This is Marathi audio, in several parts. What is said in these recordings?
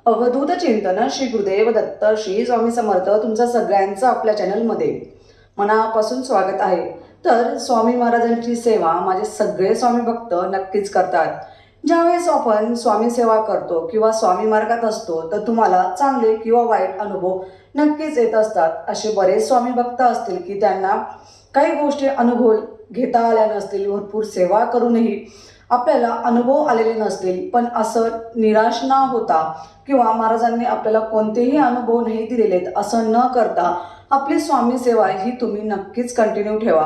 अवधूत चिंतन श्री गुरुदेव दत्त श्री स्वामी समर्थ तुमचं सगळ्यांचं आपल्या चॅनलमध्ये मनापासून स्वागत आहे। तर स्वामी महाराजांची सेवा माझे सगळे स्वामी भक्त नक्कीच करतात। ज्यावेळेस आपण स्वामी सेवा करतो किंवा स्वामी मार्गात असतो तर तुम्हाला चांगले किंवा वाईट अनुभव नक्कीच येत असतात। असे बरेच स्वामी भक्त असतील की त्यांना काही गोष्टी अनुभव घेता आल्या नसतील, भरपूर सेवा करूनही आपल्याला अनुभव आलेले नसतील, पण असं निराश न होता किंवा महाराजांनी आपल्याला कोणतेही अनुभव नाही दिलेले असं न करता आपली स्वामी सेवा ही तुम्ही नक्कीच कंटिन्यू ठेवा।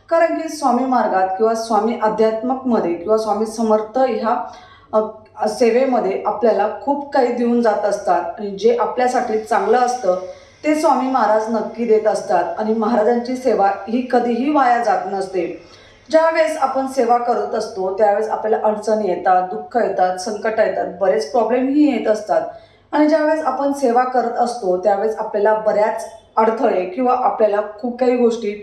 कारण की स्वामी मार्गात किंवा स्वामी अध्यात्मकमध्ये किंवा स्वामी समर्थ ह्या सेवेमध्ये आपल्याला खूप काही देऊन जात असतात आणि जे आपल्यासाठी चांगलं असतं ते स्वामी महाराज नक्की देत असतात। आणि महाराजांची सेवा ही कधीही वाया जात नसते। ज्यावेळेस आपण सेवा करत असतो त्यावेळेस आपल्याला अडचणी येतात, दुःख येतात, संकट येतात, बरेच प्रॉब्लेमही येत असतात। आणि ज्यावेळेस आपण सेवा करत असतो त्यावेळेस आपल्याला बऱ्याच अडथळे किंवा आपल्याला खूप काही गोष्टी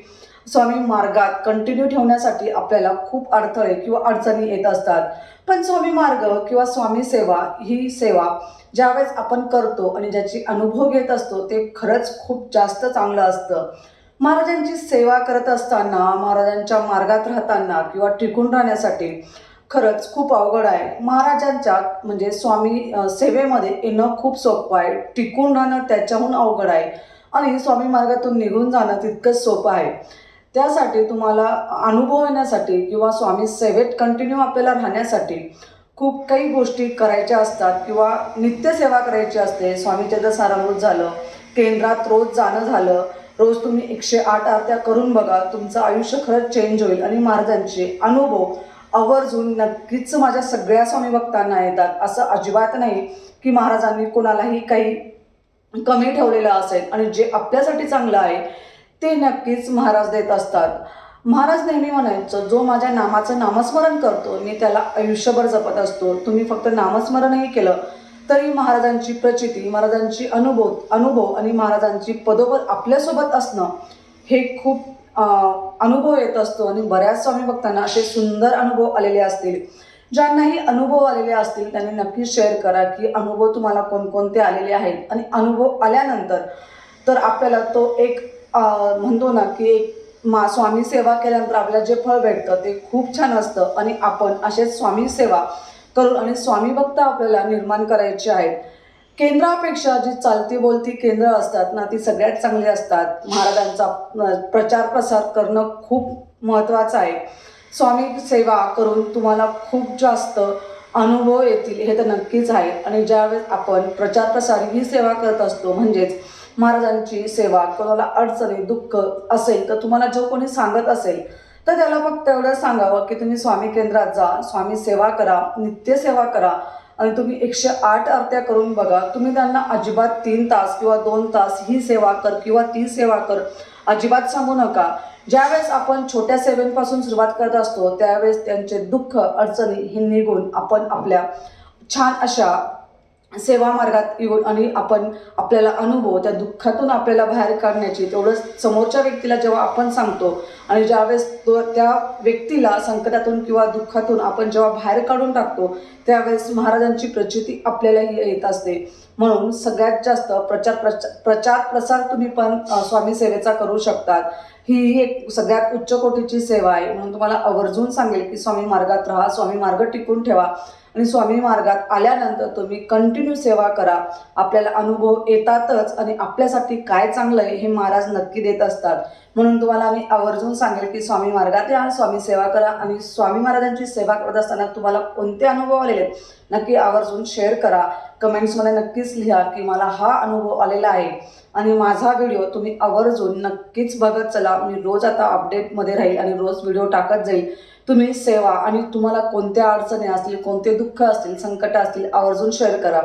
स्वामी मार्गात कंटिन्यू ठेवण्यासाठी आपल्याला खूप अडथळे किंवा अडचणी येत असतात। पण स्वामी मार्ग किंवा स्वामी सेवा ही सेवा ज्यावेळेस आपण करतो आणि ज्याची अनुभव घेत असतो ते खरंच खूप जास्त चांगलं असतं। महाराजांची सेवा करत असताना, महाराजांच्या मार्गात राहताना किंवा टिकून राहण्यासाठी खरंच खूप अवघड आहे। महाराजांच्या म्हणजे स्वामी सेवेमध्ये येणं खूप सोपं आहे, टिकून राहणं त्याच्याहून अवघड आहे आणि स्वामी मार्गातून निघून जाणं तितकंच सोपं आहे। त्यासाठी तुम्हाला अनुभव येण्यासाठी किंवा स्वामी सेवेत कंटिन्यू आपल्याला राहण्यासाठी खूप काही गोष्टी करायच्या असतात किंवा नित्यसेवा करायची असते। स्वामीचरित्र सारामृत झालं, केंद्रात रोज जाणं झालं, रोज तुम्ही 108 आरत्या करून बघा, तुमचं आयुष्य खरंच चेंज होईल आणि महाराजांचे अनुभव आवर्जून नक्कीच माझ्या सगळ्या स्वामी भक्तांना येतात। असं अजिबात नाही की महाराजांनी कोणालाही काही कमी ठेवलेलं असेल आणि जे आपल्यासाठी चांगलं आहे ते नक्कीच महाराज देत असतात। महाराज नेहमी म्हणायचं, जो माझ्या नामाचं नामस्मरण करतो मी त्याला आयुष्यभर जपत असतो। तुम्ही फक्त नामस्मरणही केलं तरी महाराजांची प्रचिती, महाराजांची अनुभव आणि महाराजांची पदोपद आपल्यासोबत असणं हे खूप अनुभव येत असतो। आणि बऱ्याच स्वामी भक्तांना असे सुंदर अनुभव आलेले असतील। ज्यांनाही अनुभव आलेले असतील त्यांनी नक्कीच शेअर करा की अनुभव तुम्हाला कोणकोणते आलेले आहेत। आणि अनुभव आल्यानंतर तर आपल्याला तो एक म्हणतो ना की एक स्वामी सेवा केल्यानंतर आपल्याला जे फळ भेटतं ते खूप छान असतं। आणि आपण असेच स्वामी सेवा करून आणि स्वामी भक्त आपल्याला निर्माण करायचे आहेत। केंद्रापेक्षा जी चालती बोलती केंद्र असतात ना ती सगळ्यात चांगली असतात। महाराजांचा प्रचार प्रसार करणं खूप महत्त्वाचं आहे। स्वामी सेवा करून तुम्हाला खूप जास्त अनुभव येतील हे तर नक्कीच आहे। आणि ज्यावेळेस आपण प्रचार प्रसार ही सेवा करत असतो म्हणजेच महाराजांची सेवा, कोणाला अडचणी दुःख असेल तर तुम्हाला जो कोणी सांगत असेल तर त्याला फक्त एवढं सांगावं की तुम्ही स्वामी केंद्रात जा, स्वामी सेवा करा, नित्यसेवा करा आणि तुम्ही 108 आरत्या करून बघा। तुम्ही त्यांना अजिबात 3 तास किंवा 2 तास ही सेवा कर किंवा ती सेवा कर अजिबात सांगू नका। ज्यावेळेस आपण छोट्या सेवेपासून सुरुवात करत असतो त्यावेळेस त्यांचे दुःख अडचणी हे निघून आपण आपल्या छान अशा सेवा मार्गात येऊन आणि आपण आपल्याला अनुभव त्या दुःखातून आपल्याला बाहेर काढण्याची तेवढं समोरच्या व्यक्तीला जेव्हा आपण सांगतो आणि ज्यावेळेस त्या व्यक्तीला संकटातून किंवा दुःखातून आपण जेव्हा बाहेर काढून टाकतो त्यावेळेस महाराजांची प्रचिती आपल्यालाही येत असते। म्हणून सगळ्यात जास्त प्रचार प्रसार तुम्ही पण स्वामी सेवेचा करू शकतात। ही एक सगळ्यात उच्च कोटीची सेवा आहे। म्हणून तुम्हाला आवर्जून सांगेल की स्वामी मार्गात राहा, स्वामी मार्ग टिकून ठेवा आणि स्वामी मार्गात आल्यानंतर तुम्ही कंटिन्यू सेवा करा। आपल्याला अनुभव येतातच आणि आपल्यासाठी काय चांगलं आहे हे महाराज नक्की देत असतात। म्हणून तुम्हाला मी आवर्जून सांगेल की स्वामी मार्गात या, स्वामी सेवा करा आणि स्वामी महाराजांची सेवा करत असताना तुम्हाला कोणते अनुभव आलेले नक्की आवर्जून शेअर करा। कमेंट्समध्ये नक्कीच लिहा की मला हा अनुभव आलेला आहे आणि माझा व्हिडिओ तुम्ही आवर्जून नक्कीच बघत चला। मी रोज आता अपडेटमध्ये राहील आणि रोज व्हिडिओ टाकत जाईल। तुम्ही सेवा आणि तुम्हाला कोणत्या अडचणी असतील, कोणते दुःख असतील, संकट असतील आवर्जून शेअर करा।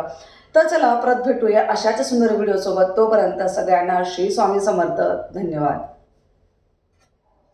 तर चला परत भेटूया अशाच सुंदर व्हिडिओसोबत। तोपर्यंत सगळ्यांना श्री स्वामी समर्थ। धन्यवाद।